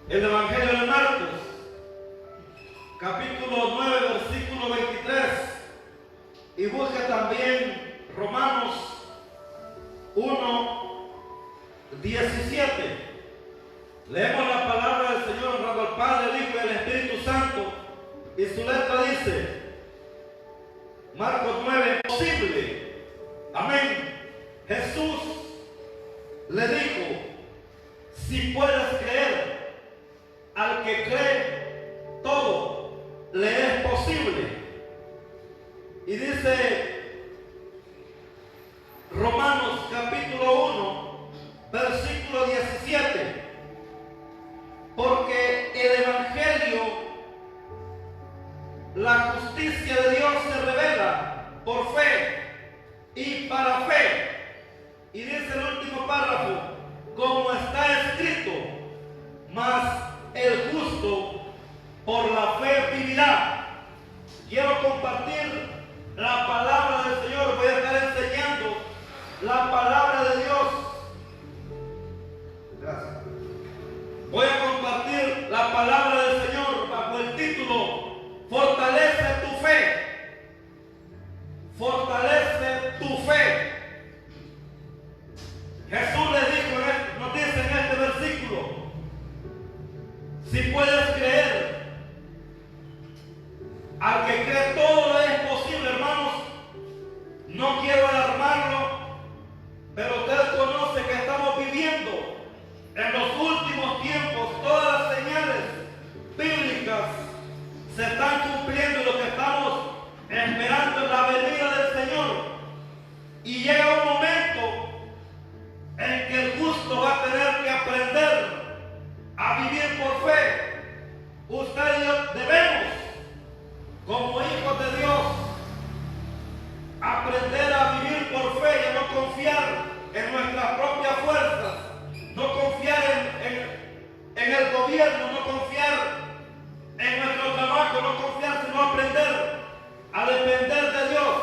el Evangelio de Marcos, capítulo 9, versículo 23, y busca también Romanos 1, 17. Leemos la palabra del Señor honrando al Padre, el Hijo y el Espíritu Santo, y su letra dice, Marcos 9, posible. Amén. Jesús le dijo, si puedes creer, al que cree, todo le es posible. Y dice Romanos capítulo 1, versículo 17, porque el Evangelio, la justicia de Dios se revela por fe y para fe. Y dice el último párrafo, como está escrito, mas el justo por la fe vivirá. Quiero compartir la palabra del Señor. Voy a estar enseñando la palabra de Dios. Gracias. Voy a compartir la palabra del Señor bajo el título Fortalece tu fe. Fortalece tu fe. Jesús le dijo, nos dice en este versículo, si puedes creer, al que cree todo es posible, hermanos. No quiero alarmarlo, pero usted conoce que estamos viviendo en los últimos tiempos. Todas las señales bíblicas se están cumpliendo y lo que estamos esperando es la venida del Señor. Y llega un momento en que el justo va a tener que aprender a vivir por fe. Usted y yo debemos, como hijos de Dios, aprender a vivir por fe y no confiar en nuestras propias fuerzas, no confiar en el gobierno, no confiar en nuestro trabajo, no confiar, sino aprender a depender de Dios.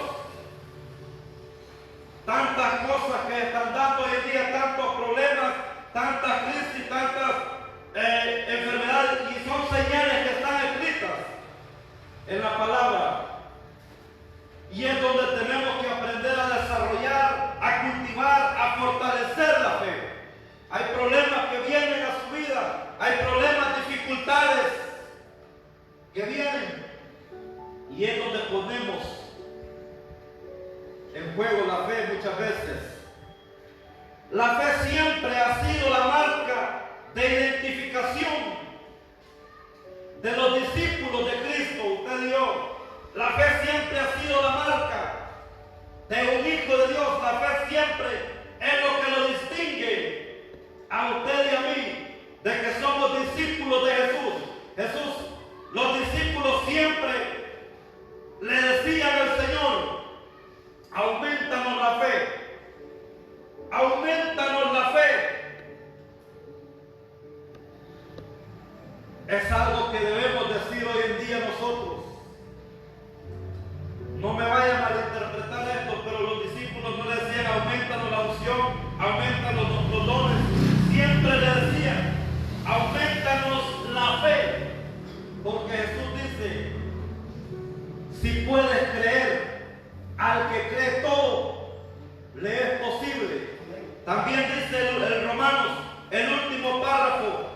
Tantas cosas que están dando hoy en día, tantos problemas, tantas crisis, tantas enfermedades, y son señales que están escritas en la palabra. Y es donde tenemos que aprender a desarrollar, a cultivar, a fortalecer la fe. Hay problemas que vienen a su vida, hay problemas, dificultades que vienen, y es donde ponemos en juego la fe muchas veces. La fe siempre ha sido la marca de identificación de los discípulos de Cristo, usted y yo. La fe siempre ha sido la marca de un hijo de Dios. La fe siempre es lo que lo distingue a usted y a mí de que somos discípulos de Jesús. Los discípulos siempre le decían al Señor, aumentanos la fe, aumentanos la fe. Es algo que debemos decir hoy en día nosotros. No me vaya a malinterpretar esto, pero los discípulos no le decían aumentanos la unción, aumentanos los dones. Siempre le decían aumentanos la fe, porque Jesús dice, si puedes creer, al que cree todo le es posible. También dice el Romanos, el último párrafo,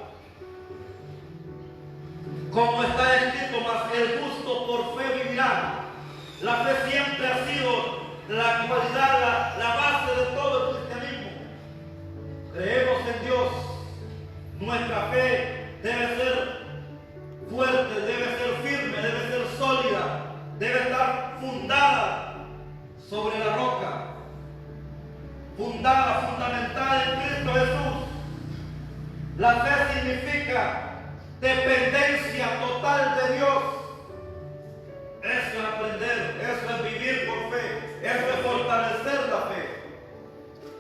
como está escrito, mas el justo por fe vivirá. La fe siempre ha sido la cualidad, la base de todo el cristianismo. Creemos en Dios. Nuestra fe debe ser fuerte, debe ser firme, debe ser sólida, debe estar fundada sobre la roca, fundamentada en Cristo Jesús. La fe significa dependencia total de Dios. Eso es aprender, eso es vivir por fe, eso es fortalecer la fe.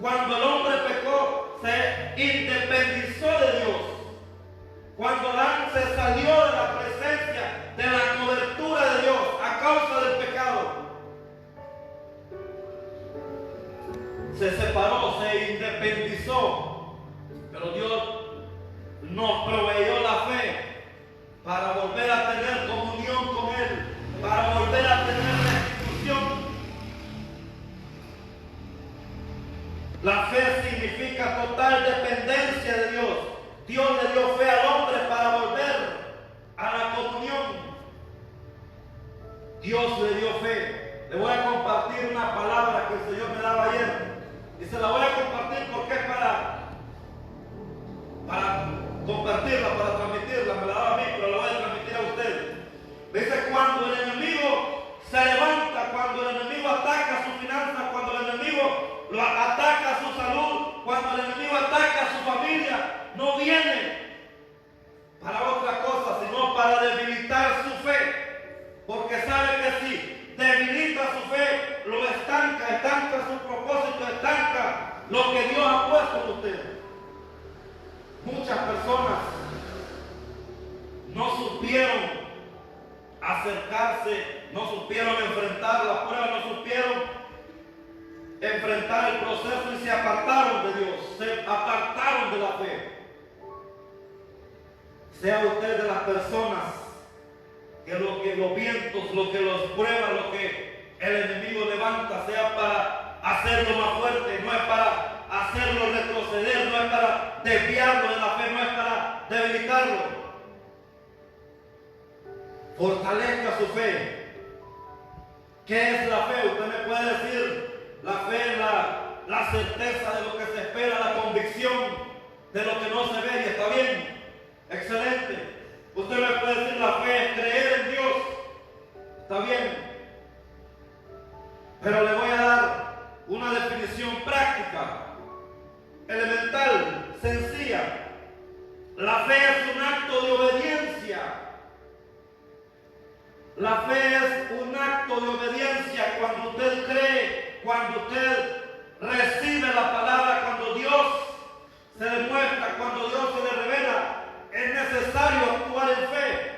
Cuando el hombre pecó, se independizó de Dios. Cuando Adán se salió de la presencia, de la cobertura de Dios a causa del pecado, se separó, se independizó. Pero Dios nos proveyó la fe le dio fe al hombre para volver a la comunión. Dios le dio fe. Le voy a compartir una palabra que el Señor me daba ayer. Y se la voy a compartir porque es para compartirla, para transmitirla. Me la daba a mí, pero la voy a transmitir a ustedes. Dice, cuando el enemigo se levanta, cuando el enemigo ataca su finanza, cuando el enemigo lo ataca su salud, cuando el enemigo ataca a su familia, no viene para otra cosa, sino para debilitar su fe. Porque sabe que si debilita su fe, lo estanca su propósito, estanca lo que Dios ha puesto en usted. Muchas personas no supieron acercarse, no supieron enfrentar la prueba, no supieron enfrentar el proceso y se apartaron de Dios, se apartaron de la fe. Sea usted de las personas que los vientos, lo que los prueba, lo que el enemigo levanta, sea para hacerlo más fuerte, no es para hacerlo retroceder, no es para desviarlo de la fe, no es para debilitarlo. Fortalezca su fe. ¿Qué es la fe? Usted me puede decir, la fe es la certeza de lo que se espera, la convicción de lo que no se ve, y está bien, excelente. Usted me puede decir, la fe es creer en Dios, está bien. Pero le voy a dar una definición práctica, elemental, sencilla. La fe es un acto de obediencia. La fe es un acto de obediencia cuando usted cree, cuando usted recibe la palabra, cuando Dios se le muestra, cuando Dios se le revela. Es necesario actuar en fe.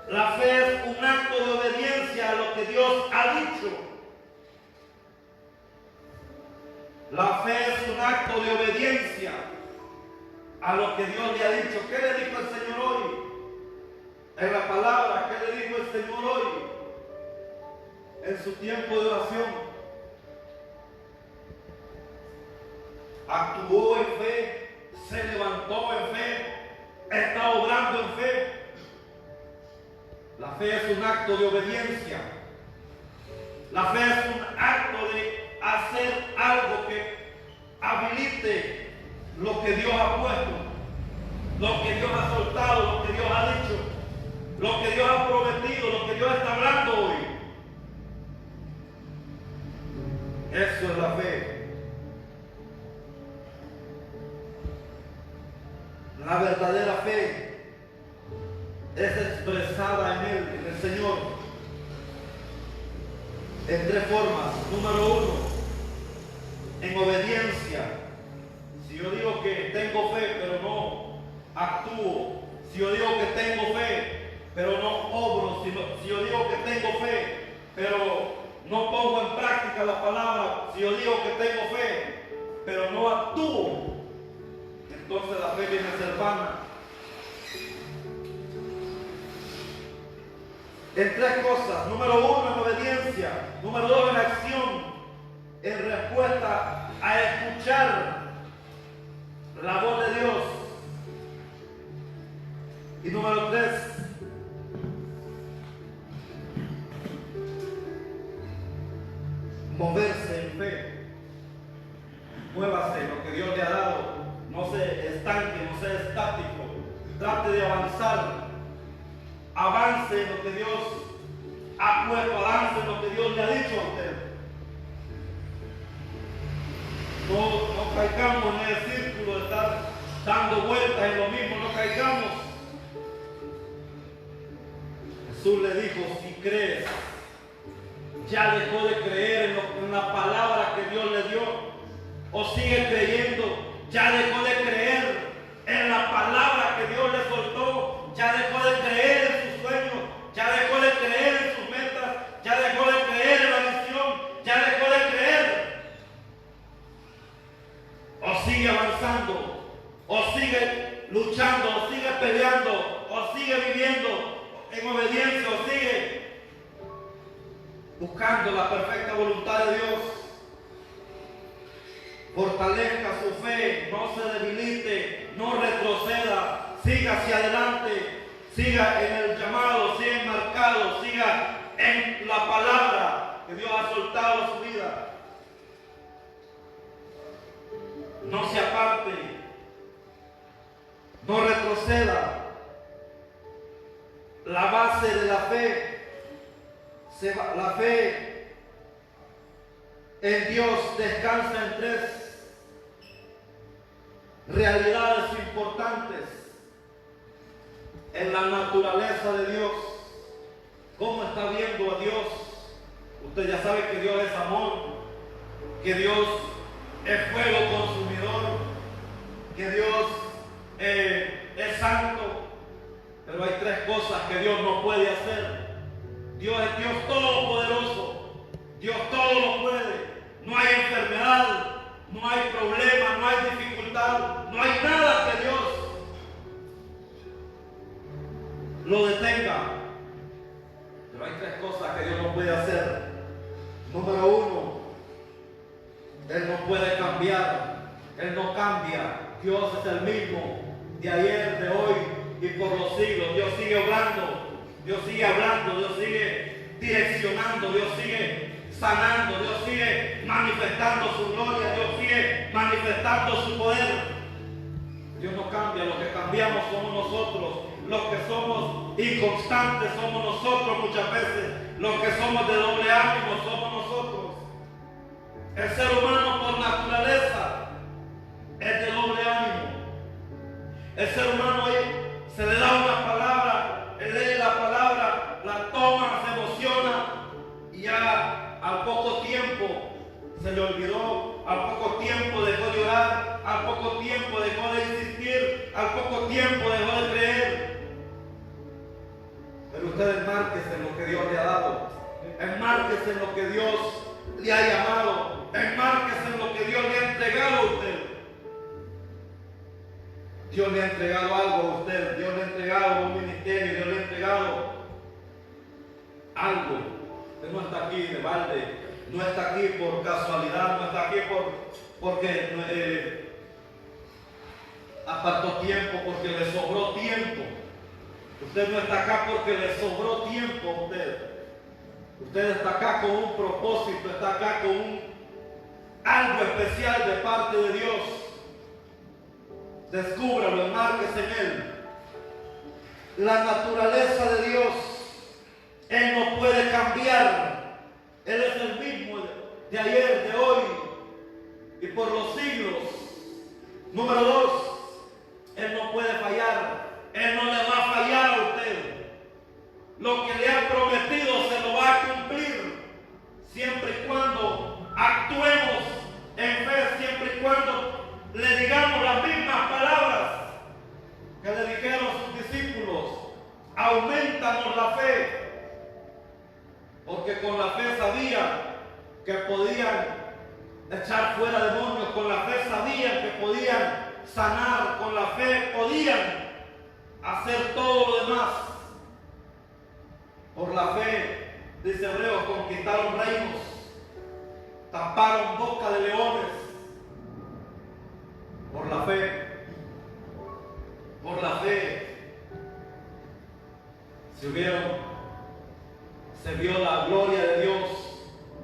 La fe es un acto de obediencia a lo que Dios ha dicho. La fe es un acto de obediencia a lo que Dios le ha dicho. ¿Qué le dijo el Señor hoy? En la palabra, ¿qué le dijo el Señor hoy? En su tiempo de oración. Actuó en fe, se levantó en fe, está obrando en fe. La fe es un acto de obediencia. La fe es un acto de hacer algo que habilite lo que Dios ha puesto, lo que Dios ha soltado, lo que Dios ha dicho, lo que Dios ha prometido, lo que Dios está hablando hoy. Eso es la fe. La verdadera fe es expresada en Él, en el Señor, en tres formas. Número uno, en obediencia. Si yo digo que tengo fe, pero no actúo. Si yo digo que tengo fe, pero no obro. Si yo digo que tengo fe, pero no pongo en práctica la palabra. Si yo digo que tengo fe, pero no actúo, entonces la fe viene a ser vana. En tres cosas. Número uno, en obediencia. Número dos, en acción, en respuesta a escuchar la voz de Dios. Y número tres, moverse en fe. Muévase en lo que Dios le ha dado. No se estanque, no sea estático. Trate de avanzar. Avance en lo que Dios ha puesto, avance en lo que Dios le ha dicho a usted. No caigamos en el círculo de estar dando vueltas en lo mismo, no caigamos. Jesús le dijo, si crees, ya dejó de creer en la palabra que Dios le dio, o sigue creyendo. Ya dejó de creer en la palabra que Dios le soltó. Ya dejó de creer en sus sueños. Ya dejó de creer en sus metas. Ya dejó de creer en la visión. Ya dejó de creer. O sigue avanzando. O sigue luchando. O sigue peleando. O sigue viviendo en obediencia. O sigue buscando la perfecta voluntad de Dios. fortalezca su fe, no se debilite, no retroceda, siga hacia adelante, siga en el llamado, siga enmarcado, siga en la palabra que Dios ha soltado a su vida. No se aparte, no retroceda. La base de la fe, la fe en Dios descansa en tres realidades importantes: en la naturaleza de Dios. ¿Cómo está viendo a Dios? Usted ya sabe que Dios es amor, que Dios es fuego consumidor, que Dios es santo. Pero hay tres cosas que Dios no puede hacer. Dios es Dios todopoderoso. Dios todo lo puede. No hay enfermedad, no hay problema, no hay dificultad, no hay nada que Dios lo detenga. Pero hay tres cosas que Dios no puede hacer. Número uno, Él no puede cambiar. Él no cambia. Dios es el mismo de ayer, de hoy y por los siglos. Dios sigue obrando, Dios sigue hablando, Dios sigue direccionando, Dios sigue sanando, Dios sigue manifestando su gloria, Dios sigue manifestando su poder. Dios no cambia, lo que cambiamos somos nosotros, los que somos inconstantes somos nosotros muchas veces, los que somos de doble ánimo somos nosotros. El ser humano por naturaleza es de doble ánimo. El ser humano se le da una palabra, él lee la palabra, la toma, se emociona y ya al poco tiempo se le olvidó, al poco tiempo dejó de orar, al poco tiempo dejó de insistir, al poco tiempo dejó de creer. Pero usted enmárquese en lo que Dios le ha dado, enmárquese en lo que Dios le ha llamado, enmárquese en lo que Dios le ha entregado a usted. Dios le ha entregado algo a usted, Dios le ha entregado un ministerio, Dios le ha entregado algo. Usted no está aquí de balde, no está aquí por casualidad, no está aquí porque apartó tiempo, porque le sobró tiempo. Usted no está acá porque le sobró tiempo a usted. Usted está acá con un propósito, está acá con algo especial de parte de Dios. Descúbralo, enmárquese en Él. La naturaleza de Dios, Él no puede cambiar. Él es el mismo de ayer, de hoy y por los siglos. Número dos, Él no puede fallar. Él no le va a fallar a usted. Lo que le ha prometido se lo va a cumplir, siempre y cuando actuemos en fe, siempre y cuando le digamos las mismas palabras que le dijeron sus discípulos: aumentanos la fe. Porque con la fe sabían que podían echar fuera demonios, con la fe sabían que podían sanar, con la fe podían hacer todo lo demás. Por la fe, dice Hebreos, conquistaron reinos, taparon boca de leones. Por la fe, se vio la gloria de Dios.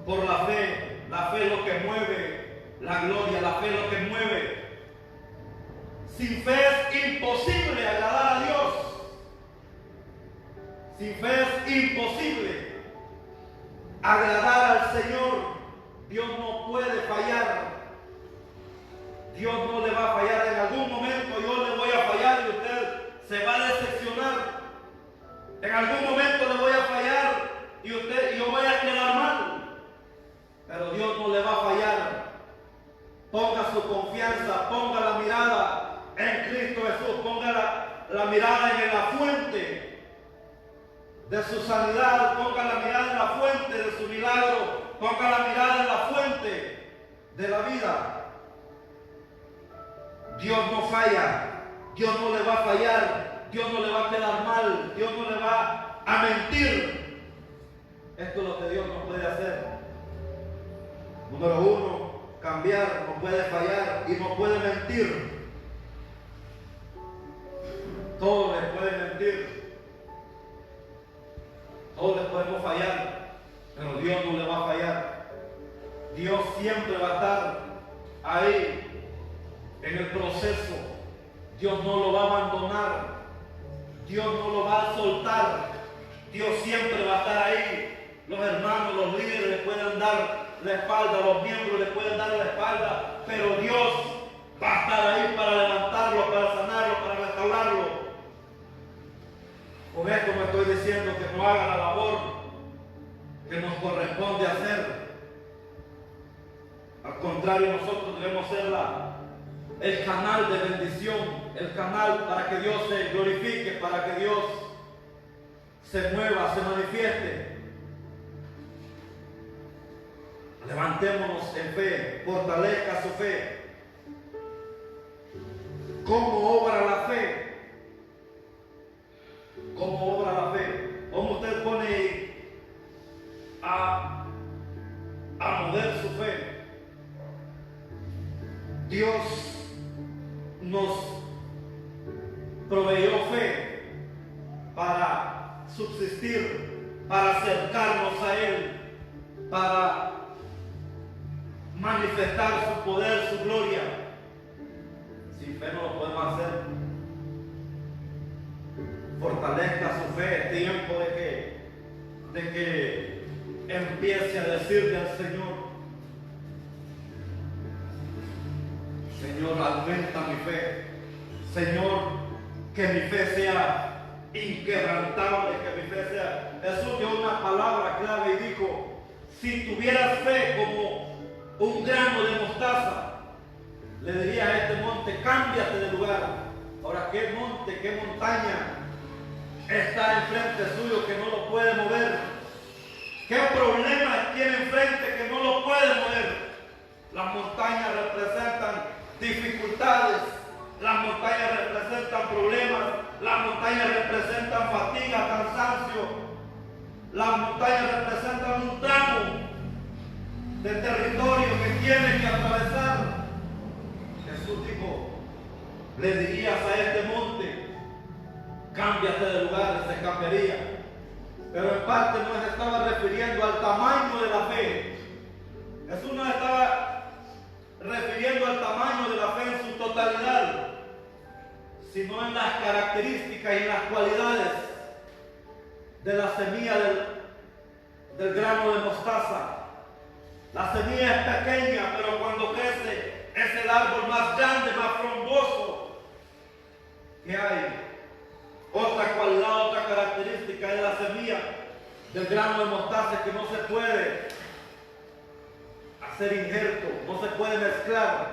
Por la fe es lo que mueve la gloria, la fe es lo que mueve. Sin fe es imposible agradar a Dios. Sin fe es imposible agradar al Señor. Dios no puede fallar. Dios no le va a fallar. En algún momento yo le voy a fallar y usted se va a decepcionar. En algún momento le voy a fallar y yo voy a quedar mal. Pero Dios no le va a fallar. Ponga su confianza, ponga la mirada en Cristo Jesús, ponga la mirada en la fuente de su sanidad, ponga la mirada en la fuente de su milagro, ponga la mirada en la fuente de la vida. Dios no falla, Dios no le va a fallar, Dios no le va a quedar mal, Dios no le va a mentir. Esto es lo que Dios no puede hacer. Número uno, cambiar, no puede fallar y no puede mentir. Todo le puede mentir, todos le podemos fallar, pero Dios no le va a fallar. Dios siempre va a estar ahí en el proceso. Dios no lo va a abandonar, Dios no lo va a soltar. Dios siempre va a estar ahí. Los hermanos, los líderes le pueden dar la espalda, los miembros le pueden dar la espalda, pero Dios va a estar ahí para levantarlo, para sanarlo, para restaurarlo. Con esto no estoy diciendo que no haga la labor que nos corresponde hacer. Al contrario, nosotros debemos ser el canal de bendición, el canal para que Dios se glorifique, para que Dios se mueva, se manifieste. Levantémonos en fe, fortalezca su fe. ¿Cómo obra la fe? ¿Cómo obra la fe? ¿Cómo usted pone a mover su fe? Dios nos proveyó fe para subsistir, para acercarnos a Él, para manifestar su poder, su gloria. Sin fe no lo podemos hacer. Fortalezca su fe. Es tiempo de que empiece a decirle al Señor: Señor, aumenta mi fe. Señor, que mi fe sea inquebrantable, que mi fe sea. Jesús dio una palabra clave y dijo: si tuvieras fe como un grano de mostaza, le diría a este monte: cámbiate de lugar. Ahora, ¿qué monte, qué montaña está enfrente suyo que no lo puede mover? ¿Qué problemas tiene enfrente que no lo puede mover? Las montañas representan dificultades, las montañas representan problemas, las montañas representan fatiga, cansancio, las montañas representan un tramo de territorio que tiene que atravesar. Jesús dijo: le dirías a este monte: cámbiate de lugar, se cambiaría. Pero en parte no se estaba refiriendo al tamaño de la fe. Jesús no estaba refiriendo al tamaño de la fe en su totalidad, sino en las características y en las cualidades de la semilla del grano de mostaza. La semilla es pequeña, pero cuando crece es el árbol más grande, más frondoso que hay. Otra cualidad, otra característica de la semilla del grano de mostaza es que no se puede hacer injerto, no se puede mezclar.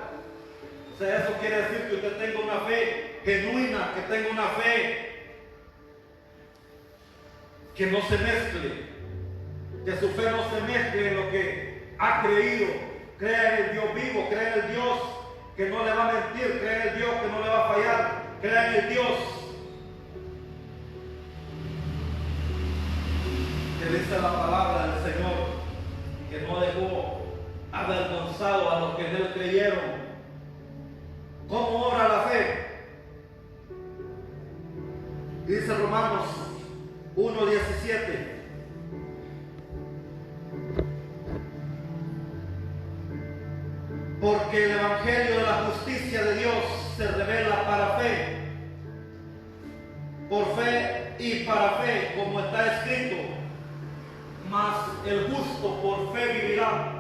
O sea, eso quiere decir que usted tenga una fe genuina, que tenga una fe que no se mezcle, que su fe no se mezcle en lo que ha creído. Crea en el Dios vivo, crea en el Dios que no le va a mentir, crea en el Dios que no le va a fallar, crea en el Dios que dice la palabra del Señor, que no dejó avergonzado a los que en Él creyeron. ¿Cómo obra la fe? Dice Romanos 1:17. Porque el evangelio de la justicia de Dios se revela para fe, por fe y para fe, como está escrito: mas el justo por fe vivirá.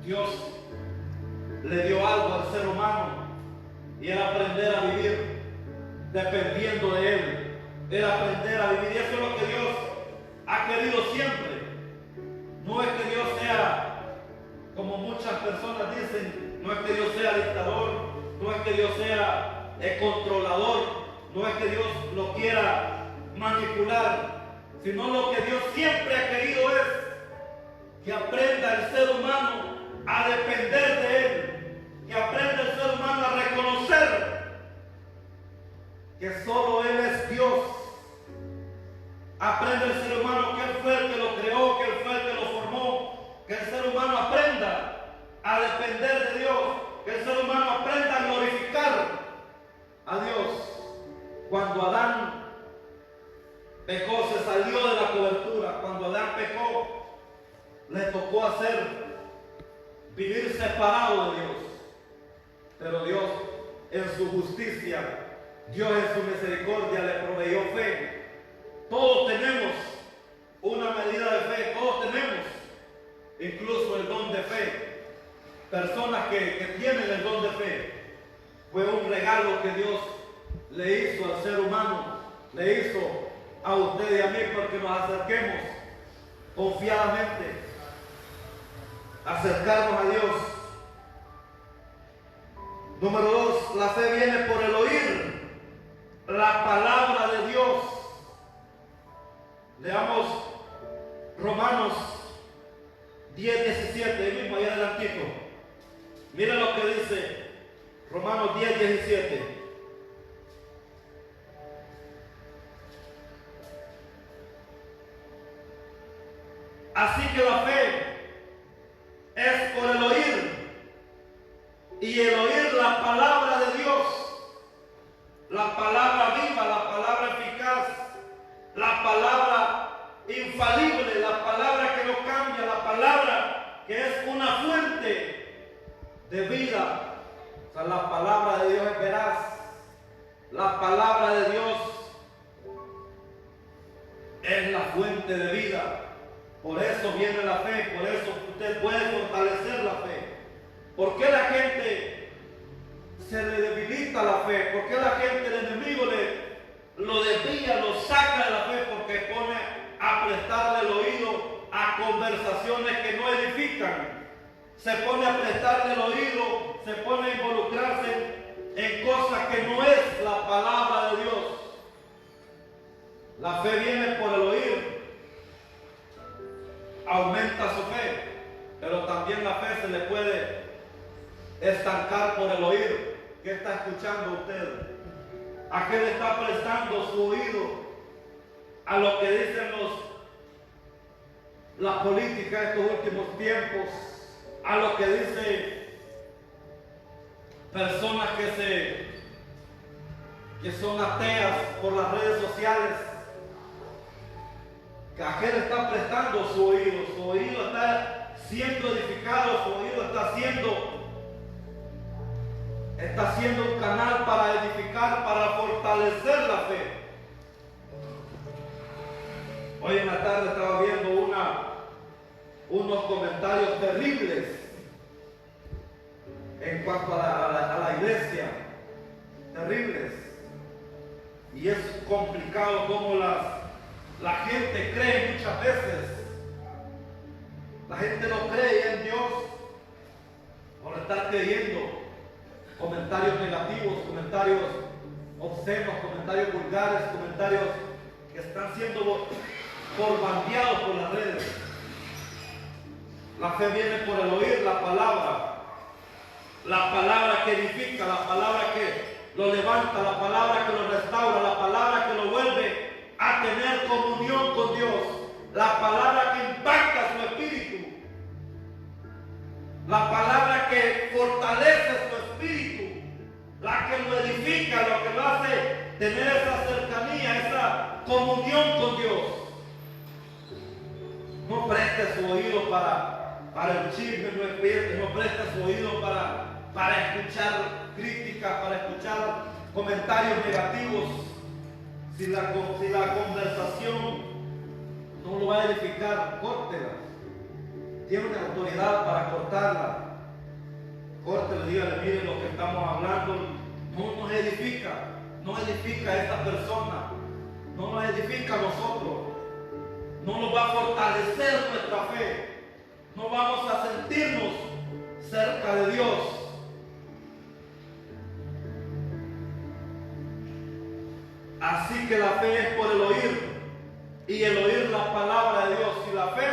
Dios le dio algo al ser humano, y era aprender a vivir dependiendo de Él. Era aprender a vivir, y eso es lo que Dios ha querido siempre. No es que Dios sea, como muchas personas dicen, no es que Dios sea dictador, no es que Dios sea controlador, no es que Dios lo quiera manipular, sino lo que Dios siempre ha querido es que aprenda el ser humano a depender de Él, que aprenda el ser humano a reconocer que solo Él es Dios. Aprenda el ser humano que Él fue el que lo creó, que Él fue el que lo formó, que el ser humano aprenda a depender de Dios, que el ser humano aprenda a glorificar a Dios. Cuando Adán pecó, se salió de la cobertura. Cuando Adán pecó, le tocó vivir separado de Dios. Pero Dios, en su justicia, Dios en su misericordia le proveyó fe. Todos tenemos una medida de fe, todos tenemos incluso el don de fe. Personas que tienen el don de fe, fue un regalo que Dios le hizo al ser humano, le hizo a usted y a mí, porque nos acerquemos confiadamente, acercarnos a Dios. Número 2, la fe viene por el oír la palabra de Dios. Leamos Romanos 10:17, ahí mismo, ahí adelantito. Mira lo que dice Romanos 10:17. Así que la fe es por el oír, y el oír la palabra de Dios, la palabra viva, la palabra eficaz, la palabra infalible, la palabra que no cambia, la palabra que es una fuente de vida. O sea, la palabra de Dios es veraz, la palabra de Dios es la fuente de vida. Por eso viene la fe, por eso usted puede fortalecer la fe. ¿Por qué la gente se le debilita la fe? ¿Por qué la gente, el enemigo lo desvía, lo saca de la fe? Porque pone a prestarle el oído a conversaciones que no edifican. Se pone a prestarle el oído, se pone a involucrarse en cosas que no es la palabra de Dios. La fe viene por el oír. Aumenta su fe, pero también la fe se le puede estancar por el oír. ¿Qué está escuchando usted? ¿A qué le está prestando su oído? A lo que dicen la política de estos últimos tiempos, a lo que dicen personas que son ateas por las redes sociales. ¿A qué le está prestando su oído? Su oído está siendo edificado, su oído está siendo un canal para edificar, para fortalecer la fe. Hoy en la tarde estaba viendo unos comentarios terribles en cuanto a la iglesia, terribles. Y es complicado cómo la gente cree muchas veces. La gente no cree en Dios por estar creyendo comentarios negativos, comentarios obscenos, comentarios vulgares, comentarios que están siendo bombardeados por las redes. La fe viene por el oír la palabra que edifica, la palabra que lo levanta, la palabra que lo restaura, la palabra que lo vuelve a tener comunión con Dios, la palabra que impacta su espíritu, la palabra que fortalece su espíritu, la que lo edifica, lo que lo hace tener esa cercanía, esa comunión con Dios. No preste su oído para el chisme, no preste su oído para escuchar críticas, para escuchar comentarios negativos. Si la conversación no lo va a edificar, córtela. Tiene una autoridad para cortarla. Córtela, dígale, mire, lo que estamos hablando no nos edifica. No edifica a esta persona. No nos edifica a nosotros. No nos va a fortalecer nuestra fe. No vamos a sentirnos cerca de Dios. Así que la fe es por el oír, y el oír la palabra de Dios. Si la fe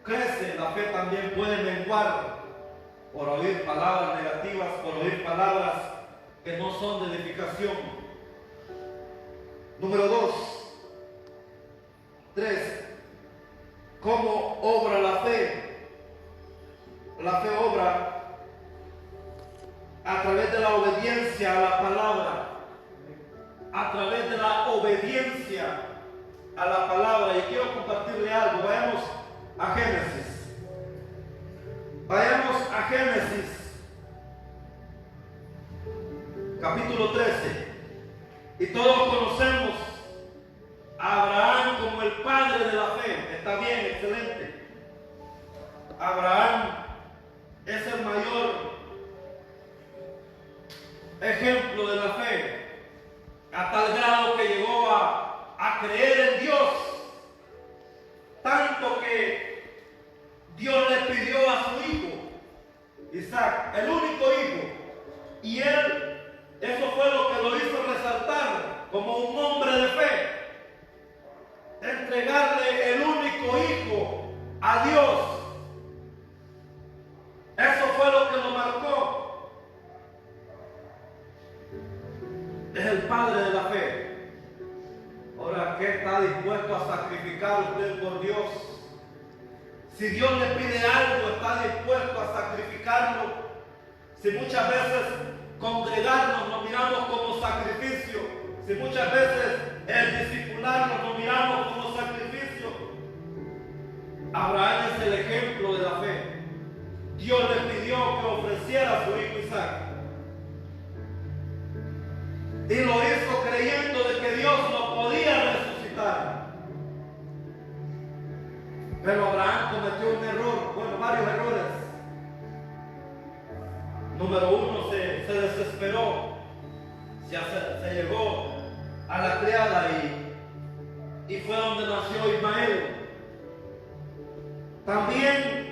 crece, la fe también puede menguar por oír palabras negativas, por oír palabras que no son de edificación. Número 3. ¿Cómo obra la fe? la fe obra a través de la obediencia a la palabra, a través de la obediencia a la palabra. Y quiero compartirle algo. Vayamos a Génesis. Vayamos a Génesis, capítulo 13. Y todos conocemos a Abraham como el padre de la fe. Está bien, excelente. Abraham es el mayor ejemplo de la fe, a tal grado que llegó a creer en Dios, tanto que Dios le pidió a su hijo Isaac, el único hijo, y él, eso fue lo que lo hizo resaltar como un hombre de fe, entregarle el único hijo a Dios. Eso fue lo que lo marcó. Es el padre de la fe. Ahora, ¿qué está dispuesto a sacrificar usted por Dios? Si Dios le pide algo, ¿está dispuesto a sacrificarlo? Si muchas veces congregarnos nos miramos como sacrificio, si muchas veces el discipularnos nos miramos como sacrificio, Abraham es el ejemplo de la fe. Dios le pidió que ofreciera a su hijo Isaac. Y lo hizo creyendo de que Dios lo podía resucitar. Pero Abraham cometió un error, bueno, varios errores. Número uno, se desesperó, se llegó a la criada y fue donde nació Ismael. También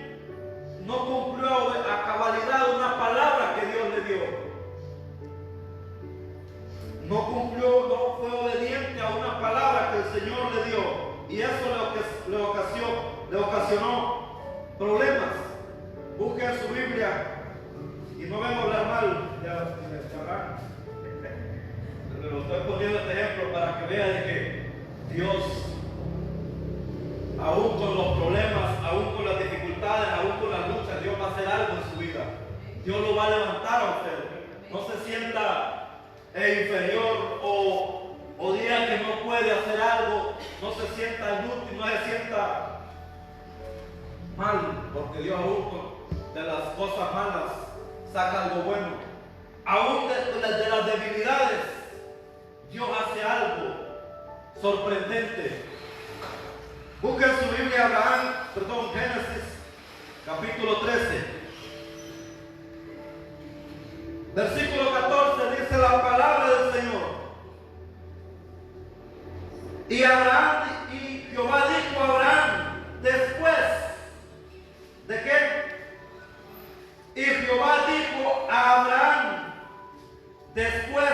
no cumplió a cabalidad una palabra que Dios le dio. No cumplió, no fue obediente a una palabra que el Señor le dio. Y eso le ocasionó problemas. Busquen su Biblia y no vengo a hablar mal de Abraham. Le lo estoy poniendo este ejemplo para que vean de que Dios, aún con los problemas, aún con las dificultades, aún con las luchas, Dios va a hacer algo en su vida. Dios lo va a levantar a usted. No se sienta inferior o diga que no puede hacer algo, no se sienta inútil, no se sienta mal, porque Dios aún de las cosas malas saca algo bueno. Aún de las debilidades Dios hace algo sorprendente. Busquen su Biblia, Génesis capítulo 13. Versículo 14 dice la palabra del Señor. Y Jehová dijo a Abraham después de qué? Y Jehová dijo a Abraham después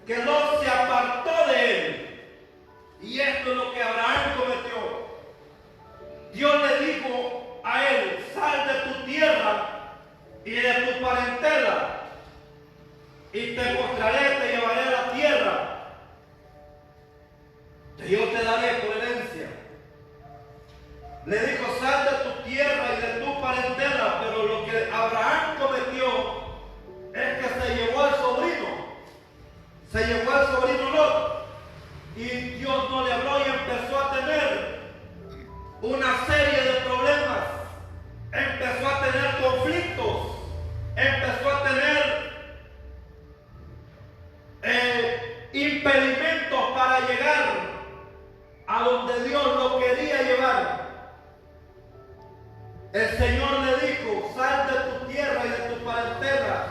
que Lot se apartó de él. Y esto es lo que Abraham cometió. Dios le dijo a él: sal de tu tierra y de tu parentela, y te mostraré, te llevaré a la tierra que yo te daré por herencia. Le dijo: sal de tu tierra y de tu parentela. Pero lo que Abraham cometió es que se llevó al sobrino Lot, y Dios no le habló y empezó a tener una serie de problemas, empezó a tener conflictos, empezó a tener impedimentos para llegar a donde Dios lo quería llevar. El Señor le dijo: sal de tu tierra y de tu parentela.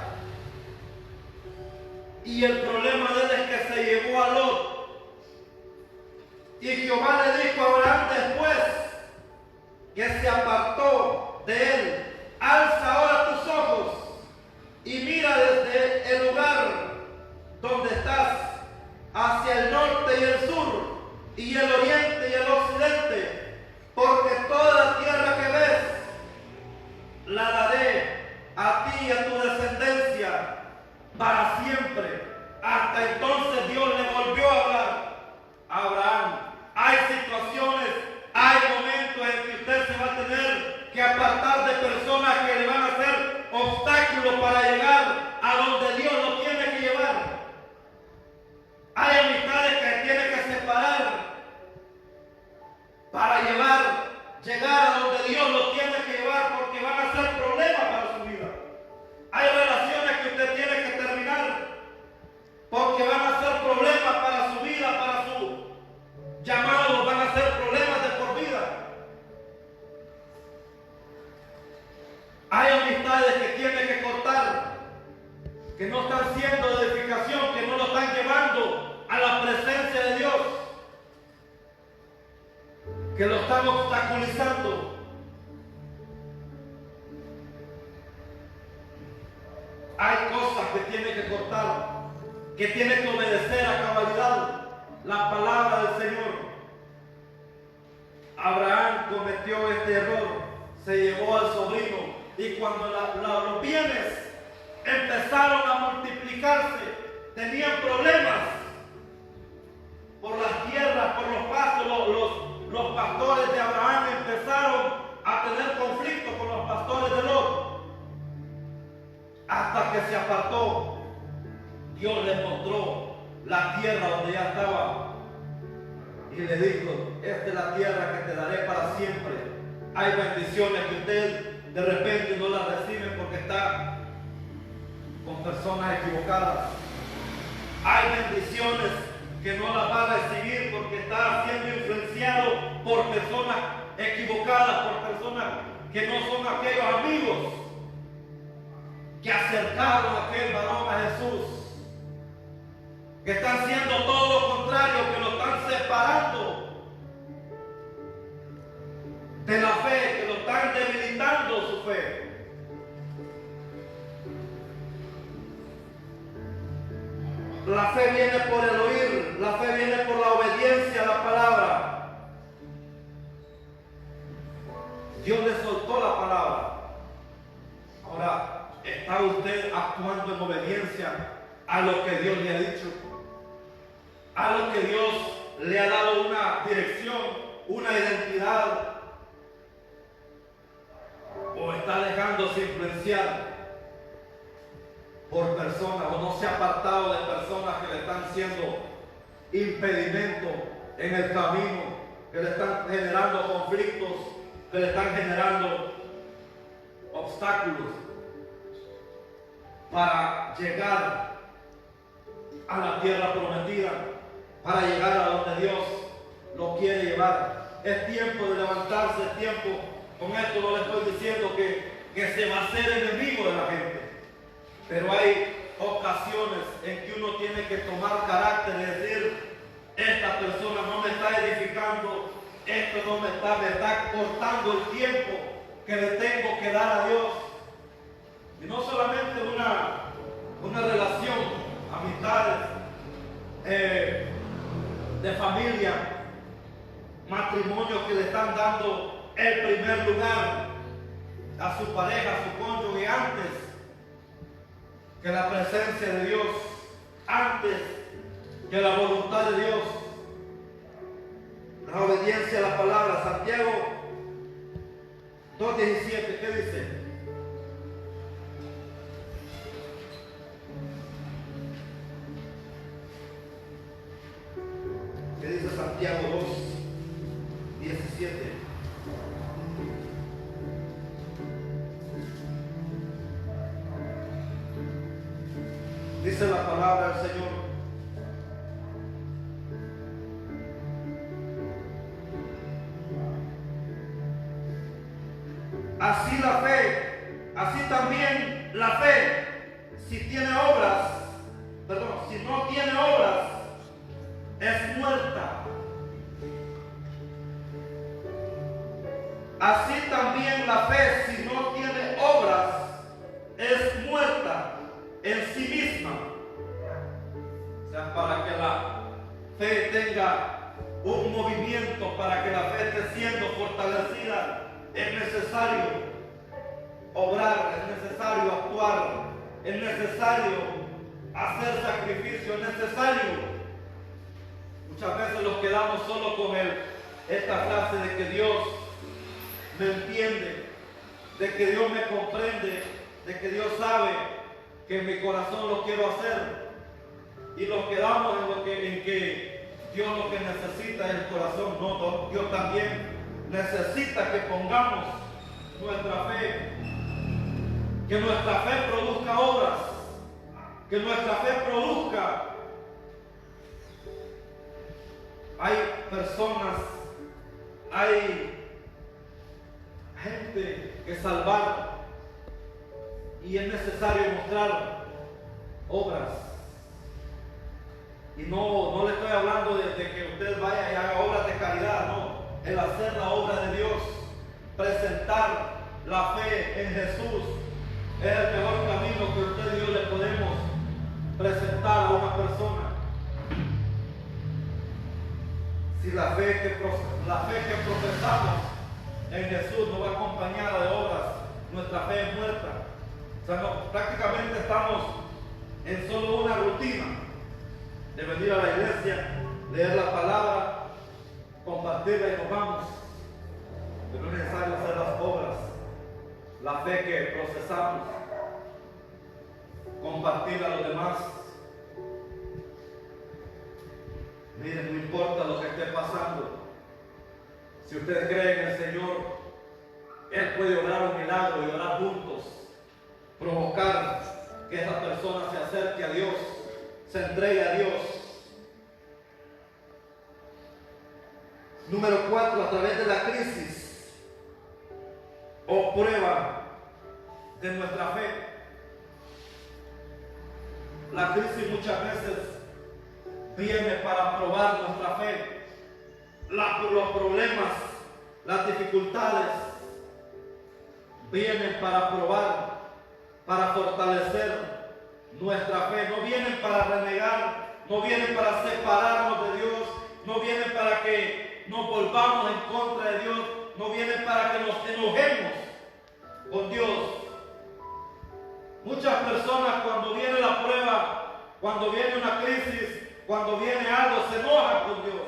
Y el problema de él es que se llevó a Lot. Y Jehová le dijo a Abraham después que se apartó de él: alza ahora tus ojos y mira desde el lugar donde estás hacia el norte y el sur, y el oriente y el occidente, porque toda la tierra que ves la daré a ti y a tu descendencia para siempre. Hasta entonces Dios le volvió a hablar a Abraham. Hay situaciones, hay momentos en que usted se va a tener que apartar de personas que le van a obstáculos para llegar a donde Dios lo tiene que llevar. Hay amistades que tiene que separar para llegar a donde Dios lo tiene que llevar, porque van a ser problemas para su vida. Hay relaciones que usted tiene que terminar porque van a ser problemas para su vida, para su llamado, van a ser problemas de por vida. Hay amistades que tiene que cortar, que no están siendo de edificación, que no lo están llevando a la presencia de Dios, que lo están obstaculizando. Hay cosas que tiene que cortar, que tiene que obedecer a cabalidad la palabra del Señor. Abraham cometió este error, se llevó al sobrino, y cuando los bienes empezaron a multiplicarse, tenían problemas por las tierras, por los pastos. Los pastores de Abraham empezaron a tener conflicto con los pastores de Lot, hasta que se apartó. Dios le mostró la tierra donde ya estaba y le dijo: esta es la tierra que te daré para siempre. Hay bendiciones que usted de repente no las recibe porque está con personas equivocadas. Hay bendiciones que no las va a recibir porque está siendo influenciado por personas equivocadas, por personas que no son aquellos amigos que acercaron a aquel varón a Jesús, que están haciendo todo lo contrario, que lo están separando de la fe, que lo están debilitando su fe. La fe viene por el oír, la fe viene por la obediencia a la palabra. Dios le soltó la palabra. Ahora, ¿está usted actuando en obediencia a lo que Dios le ha dicho? A lo que Dios le ha dado una dirección, una identidad. ¿O está dejándose influenciar por personas, o no se ha apartado de personas que le están siendo impedimento en el camino, que le están generando conflictos, que le están generando obstáculos para llegar a la tierra prometida, para llegar a donde Dios lo quiere llevar? Es tiempo de levantarse, es tiempo. Con esto no le estoy diciendo que se va a hacer enemigo de la gente, pero hay ocasiones en que uno tiene que tomar carácter y decir: esta persona no me está edificando, esto no me está cortando el tiempo que le tengo que dar a Dios. Y no solamente una relación, amistades, de familia, matrimonios que le están dando el primer lugar a su pareja, a su cónyuge, antes que la presencia de Dios, antes que la voluntad de Dios. La obediencia a la palabra. Santiago 2:17, ¿qué dice? ¿Qué dice Santiago 2:17? Dice la palabra del Señor: así la fe, así también la fe, si no tiene obras, es muerta. Así también la fe, si no tiene obras, es muerta en sí misma. O sea, para que la fe tenga un movimiento, para que la fe esté siendo fortalecida, es necesario obrar, es necesario actuar, es necesario hacer sacrificio, es necesario. Muchas veces nos quedamos solo con esta frase de que Dios me entiende, de que Dios me comprende, de que Dios sabe que en mi corazón lo quiero hacer y nos quedamos en que Dios lo que necesita es el corazón. No, Dios también necesita que pongamos nuestra fe, que nuestra fe produzca obras, que nuestra fe produzca. Hay personas, hay gente que salvar y es necesario mostrar obras. Y no le estoy hablando de que usted vaya y haga obras de caridad, no. El hacer la obra de Dios, presentar la fe en Jesús, es el mejor camino que usted y yo le podemos presentar a una persona. Si la fe que profesamos en Jesús no va acompañada de obras, nuestra fe es muerta. O sea, prácticamente estamos en solo una rutina de venir a la iglesia, leer la palabra, compartirla y nos vamos. Pero es necesario hacer las obras, la fe que procesamos, compartirla a los demás. Miren, no importa lo que esté pasando. Si usted cree en el Señor, Él puede obrar un milagro y orar juntos, provocar que esa persona se acerque a Dios, se entregue a Dios. Número 4, a través de la crisis o prueba de nuestra fe. La crisis muchas veces viene para probar nuestra fe. Los problemas, las dificultades vienen para probar, para fortalecer nuestra fe. No vienen para renegar, no vienen para separarnos de Dios, no vienen para que nos volvamos en contra de Dios, no vienen para que nos enojemos con Dios. Muchas personas cuando viene la prueba, cuando viene una crisis, cuando viene algo, se enojan con Dios.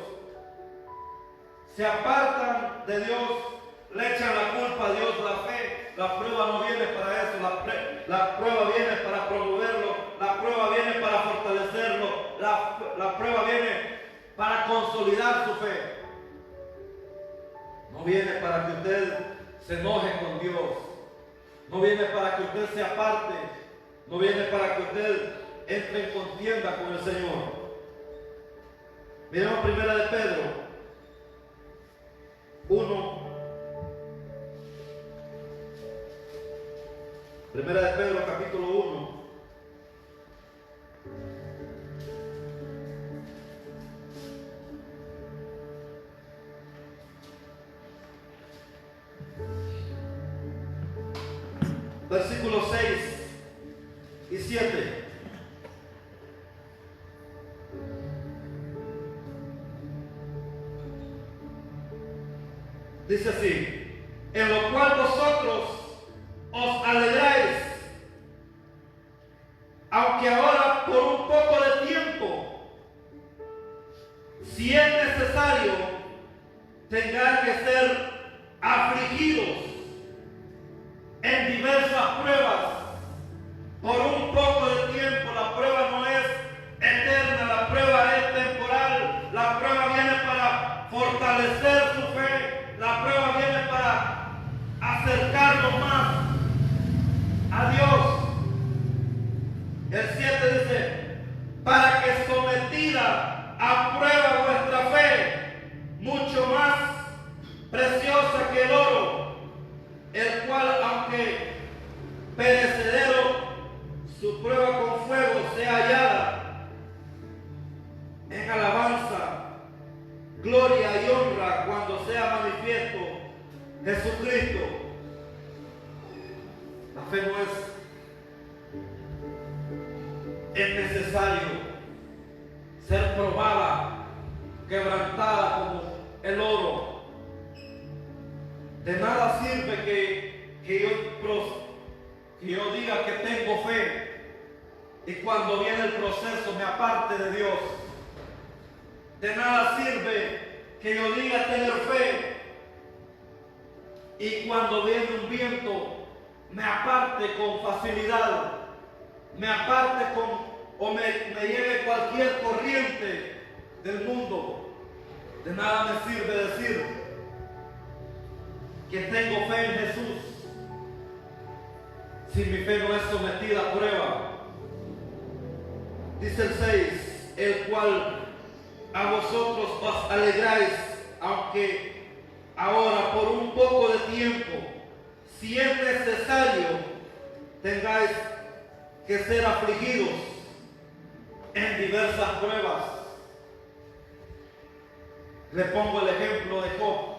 Se apartan de Dios, le echan la culpa a Dios. La prueba no viene para eso, la prueba viene para promoverlo, la prueba viene para fortalecerlo, la prueba viene para consolidar su fe. No viene para que usted se enoje con Dios, no viene para que usted se aparte, no viene para que usted entre en contienda con el Señor. Miremos primera de Pedro 1. Primera de Pedro capítulo 1. Versículos 6 y 7. Dice así: en lo cual vosotros os alegráis, aunque ahora por un poco de tiempo, si es necesario, tengáis que ser afligidos en diversas pruebas, por un poco de tiempo. La prueba no es eterna, la prueba es temporal. La prueba viene para fortalecer su fe, la prueba viene para acercarnos más a Dios. El 7 dice: para que sometida a prueba vuestra fe, mucho más preciosa que el oro, el cual aunque perecedero, su prueba con fuego sea hallada en alabanza, gloria y honra cuando sea manifiesto Jesucristo. La fe no es necesario ser probada, quebrantada como el oro. De nada sirve que yo diga que tengo fe y cuando viene el proceso me aparte de Dios. De nada sirve que yo diga tener fe y cuando viene un viento me aparte con facilidad, me aparte o me lleve cualquier corriente del mundo. De nada me sirve decir que tengo fe en Jesús si mi fe no es sometida a prueba. Dice el 6, el cual a vosotros os alegráis, aunque ahora por un poco de tiempo, si es necesario, tengáis que ser afligidos en diversas pruebas. Le pongo el ejemplo de Job.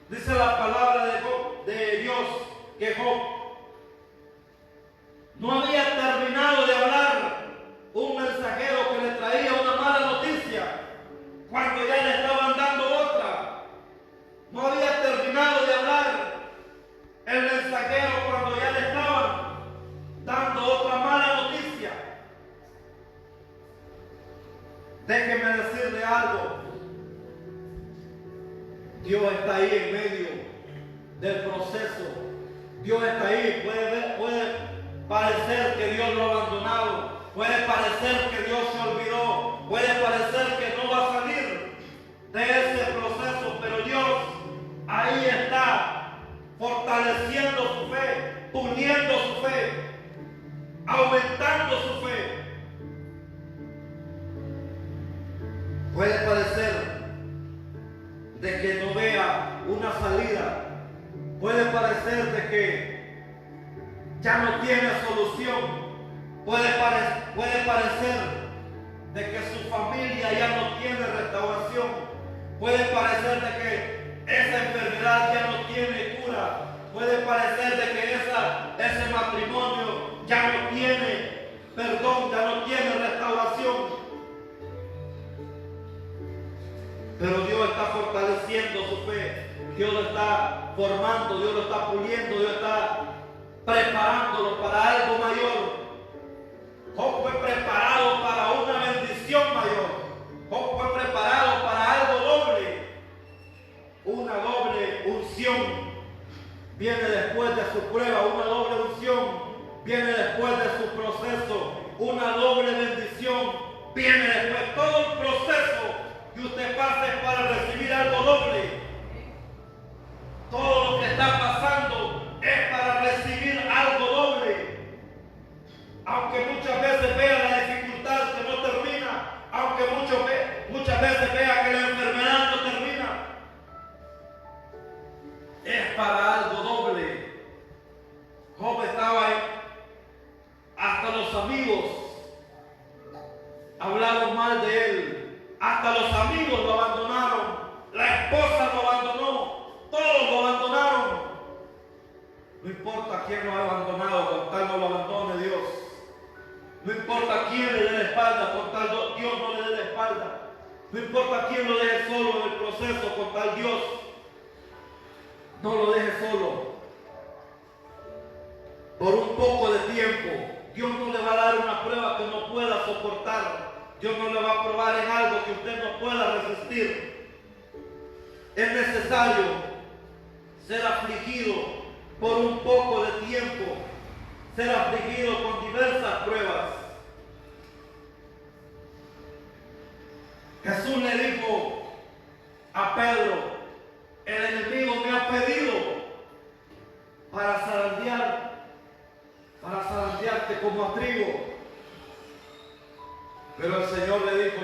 Dice la palabra de Dios que Job no había terminado de hablar un mensajero que le traía una mala noticia cuando ya le estaban dando otra. No había terminado de hablar el mensajero cuando ya le estaban dando otra mala noticia. Déjeme decirle algo. Dios está ahí en medio del proceso. Dios está ahí. Puede parecer que Dios lo ha abandonado. Puede parecer que Dios se olvidó. Puede parecer que no va a salir de ese proceso. Pero Dios ahí está, fortaleciendo su fe, puliendo su fe, aumentando su fe. Puede parecer de que no vea una salida. Puede parecer de que ya no tiene solución. Puede parecer de que su familia ya no tiene restauración. Puede parecer de que esa enfermedad ya no tiene cura. Puede parecer de que ese matrimonio ya no tiene perdón, ya no tiene restauración. Pero Dios está fortaleciendo su fe. Dios lo está formando, Dios lo está puliendo, Dios está preparándolo para algo mayor. Job fue preparado para una bendición mayor. Job fue preparado para algo doble. Una doble unción viene después de su prueba. Una doble unción viene después de su proceso. Una doble bendición viene después. Todo el proceso que usted pase para recibir algo doble. Todo lo que está pasando es para recibir algo doble. Aunque muchas veces vea la dificultad que no termina, aunque muchas veces vea que la enfermedad no termina, es para algo doble. Job estaba ahí, hasta los amigos hablaron mal de él, hasta los amigos lo abandonaron, la esposa lo abandonó, todos lo abandonaron. No importa quién lo ha abandonado, con tal no lo abandone Dios. No importa quién le dé la espalda, con tal Dios no le dé la espalda. No importa quién lo deje solo en el proceso, con tal Dios no lo deje solo. Por un poco de tiempo, Dios no le va a dar una prueba que no pueda soportar. Dios no le va a probar en algo que usted no pueda resistir. Es necesario ser afligido por un poco de tiempo, ser afligido con diversas pruebas. Jesús le dijo a Pedro: el enemigo me ha pedido para zarandearte como a trigo. Pero el Señor le dijo: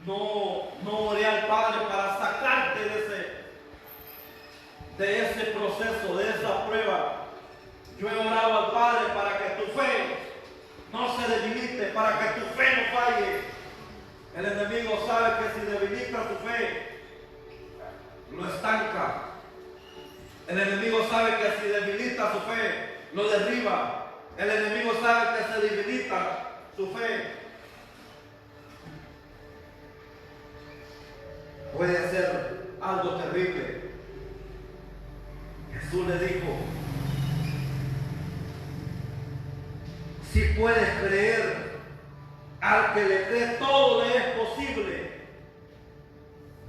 yo no oré al Padre para sacarte de ese proceso, de esa prueba. Yo he orado al Padre para que tu fe no se debilite, para que tu fe no falle. El enemigo sabe que si debilita su fe, lo estanca. El enemigo sabe que si debilita su fe, lo derriba. El enemigo sabe que se debilita su fe, puede ser algo terrible. Jesús le dijo: si puedes creer, al que le cree todo le es posible.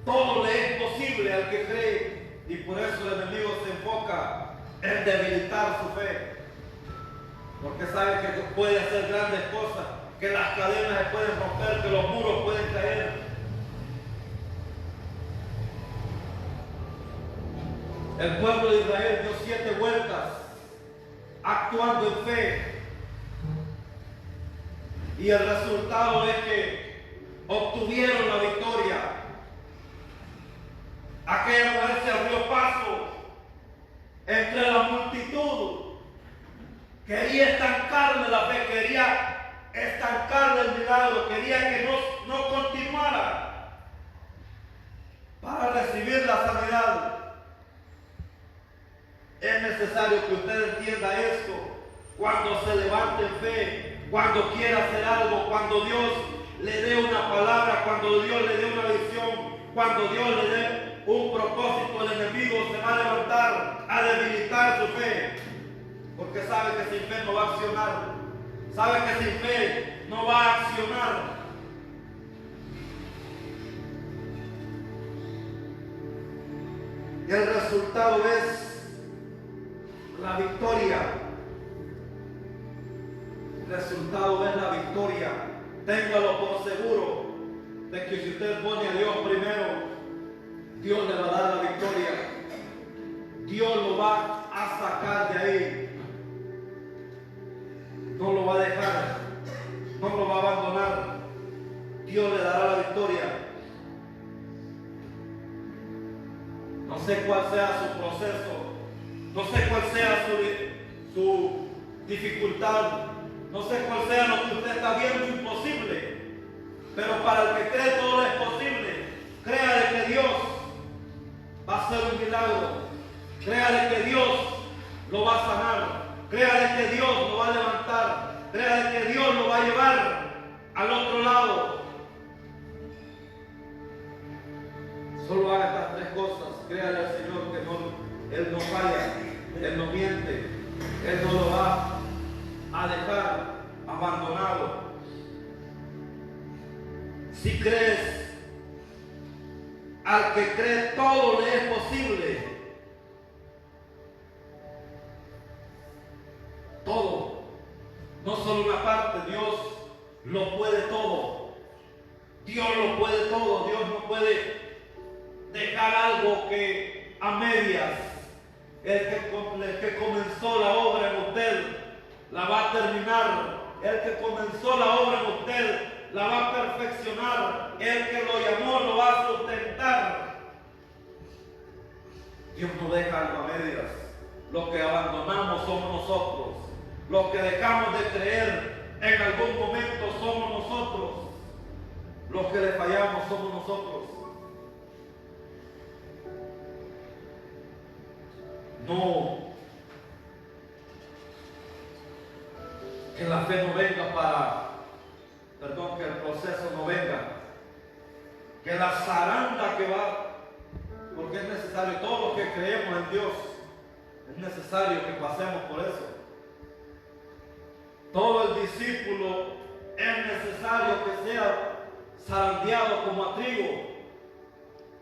Todo le es posible al que cree. Y por eso el enemigo se enfoca es debilitar su fe. Porque sabe que puede hacer grandes cosas, que las cadenas se pueden romper, que los muros pueden caer. El pueblo de Israel dio 7 vueltas actuando en fe. Y el resultado es que obtuvieron la victoria. Aquella mujer se abrió paso entre la multitud. Quería estancarle la fe, quería estancarle el milagro, quería que no continuara para recibir la sanidad. Es necesario que usted entienda esto. Cuando se levante en fe, cuando quiera hacer algo, cuando Dios le dé una palabra, cuando Dios le dé una visión, cuando Dios le dé un propósito, el enemigo se va a levantar a debilitar su fe. Porque sabe que sin fe no va a accionar. Sabe que sin fe no va a accionar. Y el resultado es la victoria. El resultado es la victoria. Téngalo por seguro de que si usted pone a Dios primero, Dios le va a dar la victoria. Dios lo va a sacar de ahí. No lo va a dejar, no lo va a abandonar. Dios le dará la victoria. No sé cuál sea su proceso, no sé cuál sea su dificultad, no sé cuál sea lo que usted está viendo imposible, pero para el que cree todo es posible. Crea de que Dios va a hacer un milagro, crea de que Dios lo va a sanar. Crea de que Dios lo va a levantar. Crea de que Dios lo va a llevar al otro lado. Solo haga estas 3 cosas. Créale al Señor que Él no falla, Él no miente, Él no lo va a dejar abandonado. Si crees, al que cree todo le es posible. Todo, no solo una parte. Dios lo puede todo. Dios lo puede todo. Dios no puede dejar algo que a medias. El que comenzó la obra en usted la va a terminar. El que comenzó la obra en usted la va a perfeccionar. El que lo llamó lo va a sustentar. Dios no deja algo a medias. Los que abandonamos somos nosotros. Los que dejamos de creer en algún momento somos nosotros. Los que le fallamos somos nosotros. No. Que la fe no venga que el proceso no venga. Que la zaranda que va, porque es necesario, todos los que creemos en Dios, es necesario que pasemos por eso. Todo el discípulo es necesario que sea zarandeado como a trigo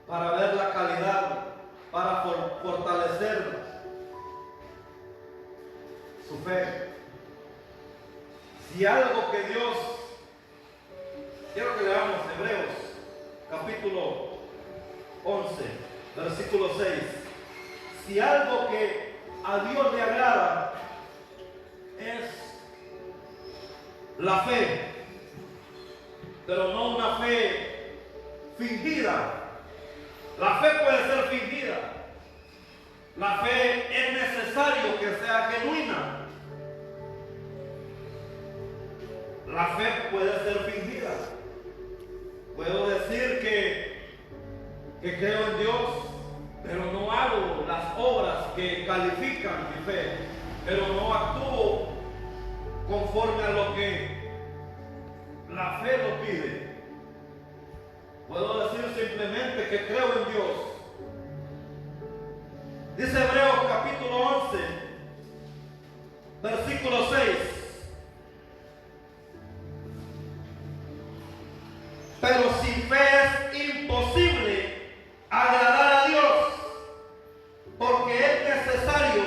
para ver la calidad, para fortalecer su fe. Si algo que Dios, quiero que leamos Hebreos capítulo 11, versículo 6. Si algo que a Dios le agrada es la fe, pero no una fe fingida. La fe puede ser fingida. La fe es necesario que sea genuina. La fe puede ser fingida. Puedo decir que creo en Dios, pero no hago las obras que califican mi fe, pero no actúo conforme a lo que la fe lo pide. Puedo decir simplemente que creo en Dios. Dice Hebreos capítulo 11, versículo 6. Pero sin fe es imposible agradar a Dios, porque es necesario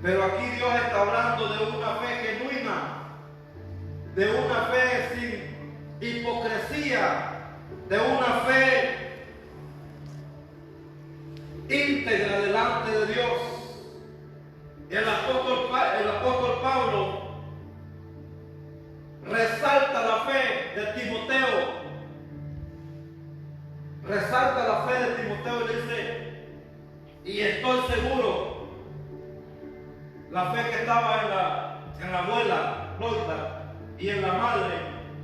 Pero aquí Dios está hablando de una fe genuina, de una fe sin hipocresía, de una fe íntegra delante de Dios. El apóstol Pablo resalta la fe de Timoteo. Resalta la fe de Timoteo y dice, y estoy seguro, la fe que estaba en la abuela Loita y en la madre,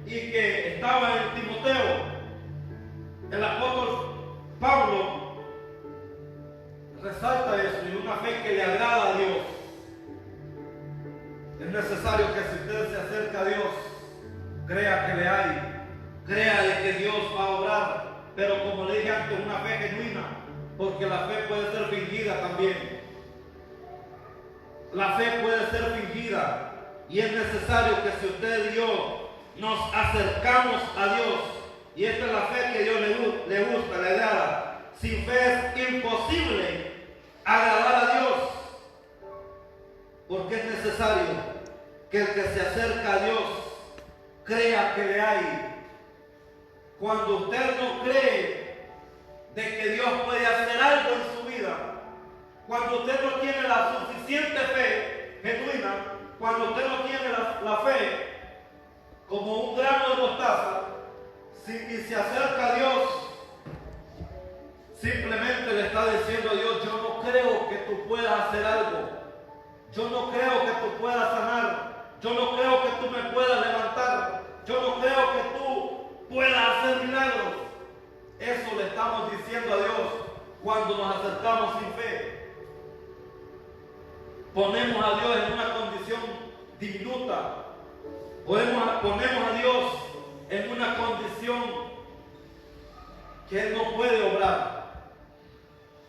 y que estaba en Timoteo, el apóstol Pablo resalta eso, y una fe que le agrada a Dios. Es necesario que si usted se acerca a Dios, crea que le hay, crea de que Dios va a obrar, pero como le dije antes, una fe genuina, porque la fe puede ser fingida también. La fe puede ser fingida, y es necesario que si usted y yo nos acercamos a Dios, y esta es la fe que a Dios le gusta, le agrada. Sin fe es imposible agradar a Dios, porque es necesario que el que se acerca a Dios crea que le hay. Cuando usted no cree de que Dios puede hacer algo en su vida, cuando usted no tiene la suficiente fe genuina, cuando usted no tiene la fe como un grano de mostaza, y se acerca a Dios, simplemente le está diciendo a Dios, yo no creo que tú puedas hacer algo, yo no creo que tú puedas sanar, yo no creo que tú me puedas levantar, yo no creo que tú puedas hacer milagros. Eso le estamos diciendo a Dios cuando nos acercamos sin fe. Ponemos a Dios en una condición diminuta, ponemos a Dios en una condición que Él no puede obrar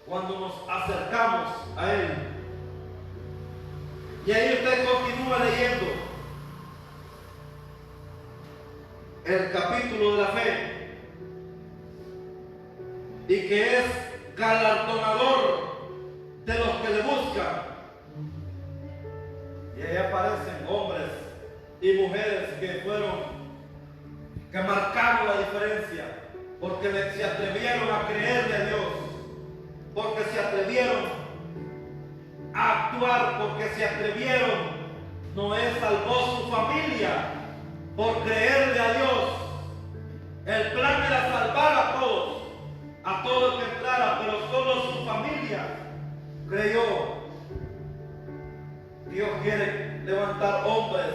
cuando nos acercamos a Él. Y ahí usted continúa leyendo el capítulo de la fe, y que es galardonador de los que le buscan. Y ahí aparecen hombres y mujeres que marcaron la diferencia, porque se atrevieron a creerle a Dios, porque se atrevieron a actuar, porque se atrevieron. Noé salvó su familia por creerle a Dios. El plan era salvar a todos el que entrara, pero solo su familia creyó. Dios quiere levantar hombres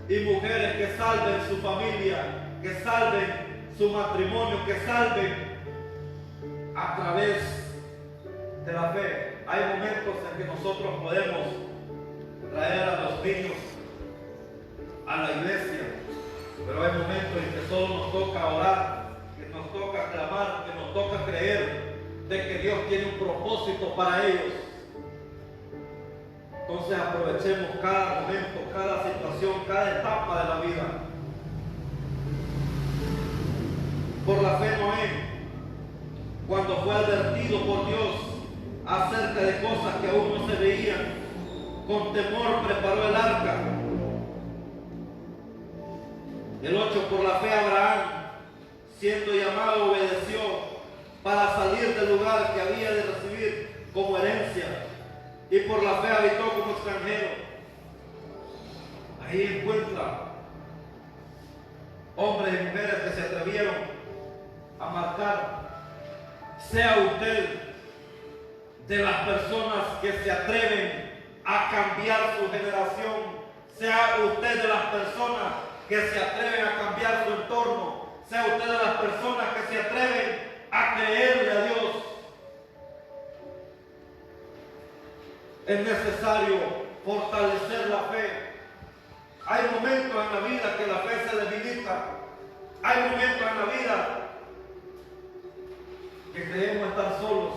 y mujeres que salven su familia, que salven su matrimonio, que salven a través de la fe. Hay momentos en que nosotros podemos traer a los niños a la iglesia, pero hay momentos en que solo nos toca orar, que nos toca clamar, que nos toca creer de que Dios tiene un propósito para ellos. Entonces aprovechemos cada momento, cada situación, cada etapa de la vida. Por la fe Noé, cuando fue advertido por Dios acerca de cosas que aún no se veían, con temor preparó el arca. El 8, por la fe Abraham, siendo llamado, obedeció para salir del lugar que había de recibir como herencia, y por la fe habitó como extranjero. Ahí encuentra hombres y mujeres que se atrevieron a marcar. Sea usted de las personas que se atreven a cambiar su generación, sea usted de las personas que se atreven a cambiar su entorno, sea usted de las personas que se atreven a creerle a Dios. Es necesario fortalecer la fe. Hay momentos en la vida que la fe se debilita. Hay momentos en la vida que creemos estar solos.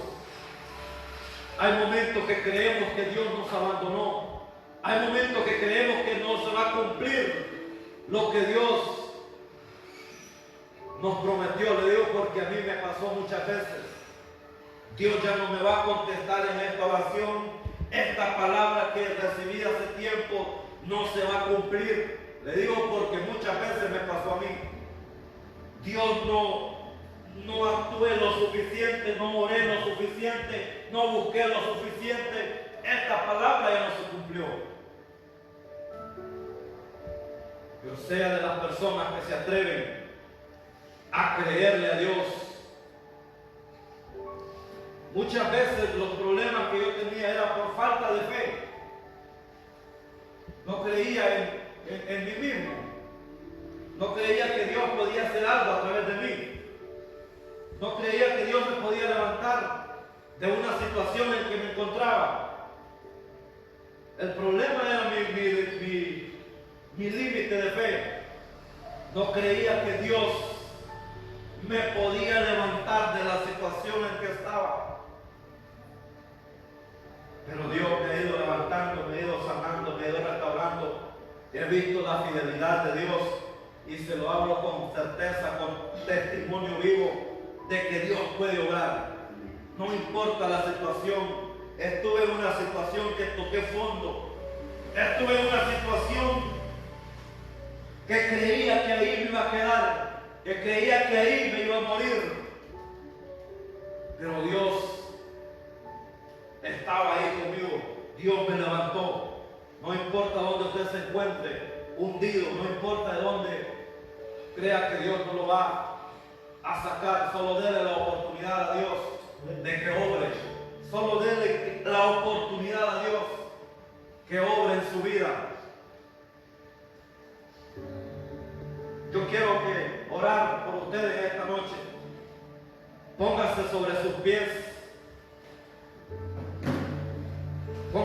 Hay momentos que creemos que Dios nos abandonó. Hay momentos que creemos que no se va a cumplir lo que Dios nos prometió. Le digo porque a mí me pasó muchas veces. Dios ya no me va a contestar en esta oración. esta palabra que recibí hace tiempo no se va a cumplir. Le digo porque muchas veces me pasó a mí. Dios no actué lo suficiente, no oré lo suficiente, no busqué lo suficiente. Esta palabra ya no se cumplió. Yo sea de las personas que se atreven a creerle a Dios. Muchas veces los problemas que yo tenía era por falta de fe. No creía en mí mismo. No creía que Dios podía hacer algo a través de mí. No creía que Dios me podía levantar de una situación en que me encontraba. El problema era mi límite de fe. No creía que Dios me podía levantar de la situación en que estaba. Pero Dios me ha ido levantando, me ha ido sanando, me ha ido restaurando. He visto la fidelidad de Dios y se lo hablo con certeza, con testimonio vivo de que Dios puede obrar. No importa la situación. Estuve en una situación que toqué fondo. Estuve en una situación que creía que ahí me iba a quedar, que creía que ahí me iba a morir. Pero Dios estaba ahí conmigo. Dios me levantó. No importa dónde usted se encuentre hundido, no importa de dónde crea que Dios no lo va a sacar, solo déle la oportunidad a Dios de que obre. Solo déle la oportunidad a Dios que obre en su vida. Yo quiero orar por ustedes esta noche. Póngase sobre sus pies.